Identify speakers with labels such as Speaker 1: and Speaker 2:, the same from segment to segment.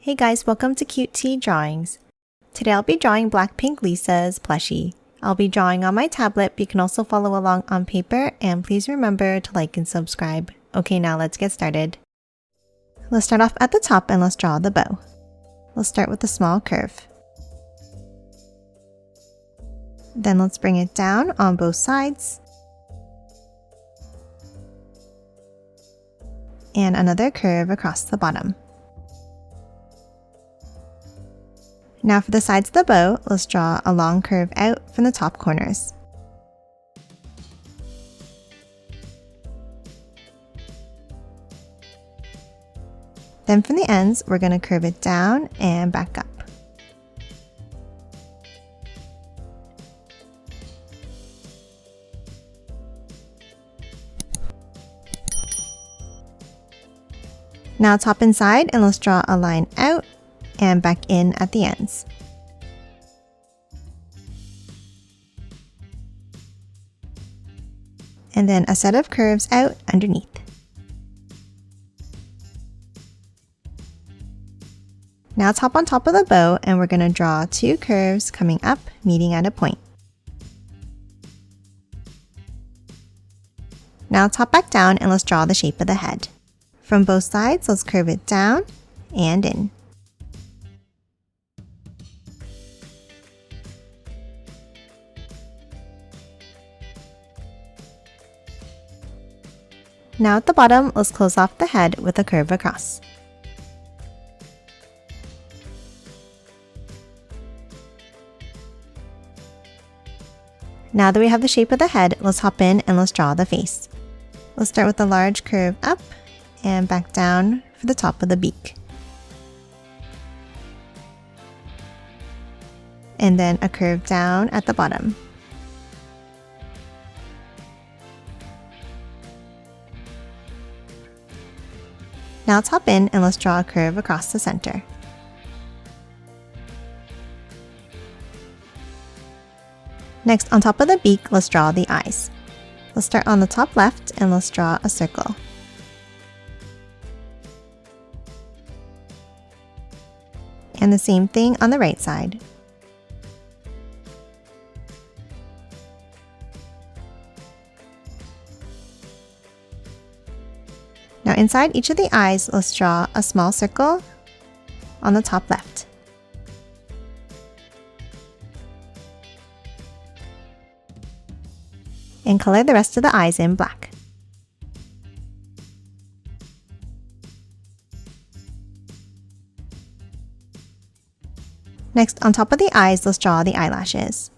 Speaker 1: Hey guys, welcome to Cute Tea Drawings. Today I'll be drawing Blackpink Lisa's plushie. I'll be drawing on my tablet, but you can also follow along on paper, and please remember to like and subscribe. Okay, now let's get started. Let's start off at the top and let's draw the bow. We'll start with a small curve. Then let's bring it down on both sides. And another curve across the bottom. Now for the sides of the bow, let's draw a long curve out from the top corners. Then from the ends, we're going to curve it down and back up. Now top and side, and let's draw a line out and back in at the ends. And then a set of curves out underneath. Now top on top of the bow, and we're going to draw two curves coming up, meeting at a point. Now top back down, and let's draw the shape of the head. From both sides, let's curve it down and in. Now at the bottom, let's close off the head with a curve across. Now that we have the shape of the head, let's hop in and let's draw the face. Let's start with a large curve up and back down for the top of the beak. And then a curve down at the bottom. Now let's hop in and let's draw a curve across the center. Next, on top of the beak, let's draw the eyes. Let's start on the top left and let's draw a circle. And the same thing on the right side. Now inside each of the eyes, let's draw a small circle on the top left. And color the rest of the eyes in black. Next, on top of the eyes, let's draw the eyelashes.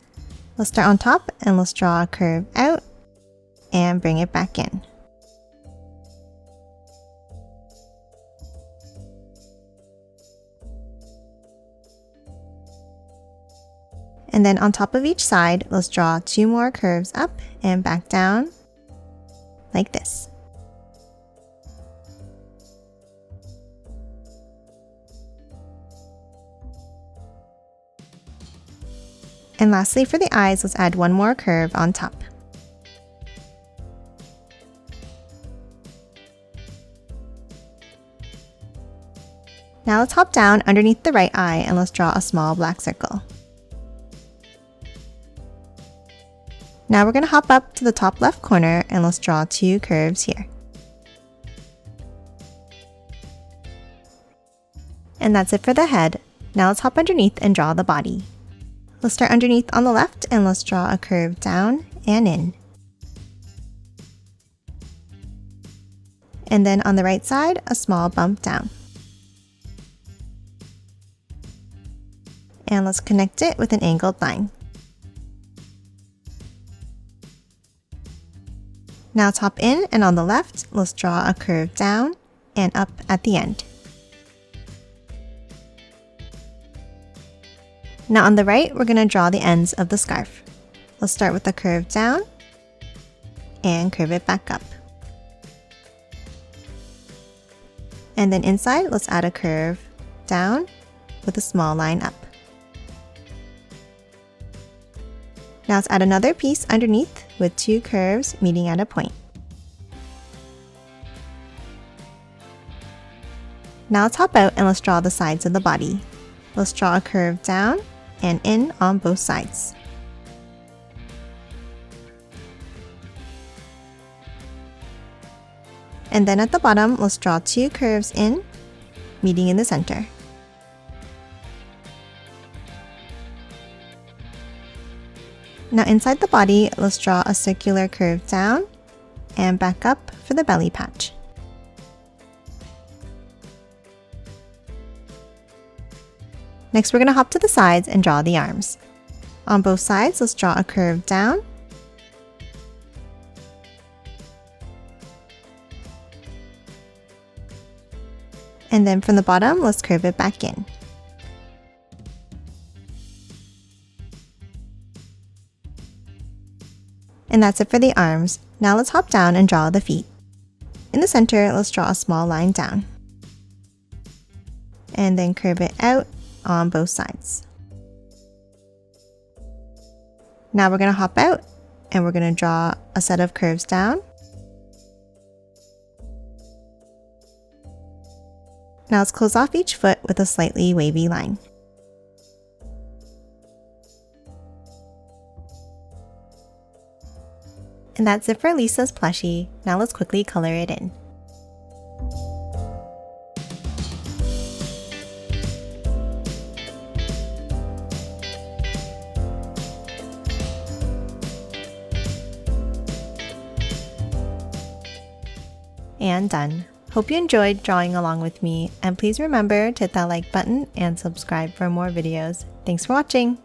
Speaker 1: Let's start on top and let's draw a curve out and bring it back in. And then on top of each side, let's draw two more curves up and back down like this. And lastly, for the eyes, let's add one more curve on top. Now let's hop down underneath the right eye and let's draw a small black circle. Now we're going to hop up to the top left corner and let's draw two curves here. And that's it for the head. Now let's hop underneath and draw the body. Let's start underneath on the left and let's draw a curve down and in. And then on the right side, a small bump down. And let's connect it with an angled line. Now top in, and on the left, let's draw a curve down and up at the end. Now on the right, we're going to draw the ends of the scarf. Let's start with a curve down and curve it back up. And then inside, let's add a curve down with a small line up. Now let's add another piece underneath with two curves meeting at a point. Now let's hop out and let's draw the sides of the body. Let's draw a curve down and in on both sides. And then at the bottom, let's draw 2 curves in, meeting in the center. Now inside the body, let's draw a circular curve down and back up for the belly patch. Next, we're going to hop to the sides and draw the arms. On both sides, let's draw a curve down. And then from the bottom, let's curve it back in. And that's it for the arms. Now let's hop down and draw the feet. In the center, let's draw a small line down. And then curve it out on both sides. Now we're going to hop out and we're going to draw a set of curves down. Now let's close off each foot with a slightly wavy line. And that's it for Lisa's plushie. Now let's quickly color it in. And done. Hope you enjoyed drawing along with me, and please remember to hit that like button and subscribe for more videos. Thanks for watching!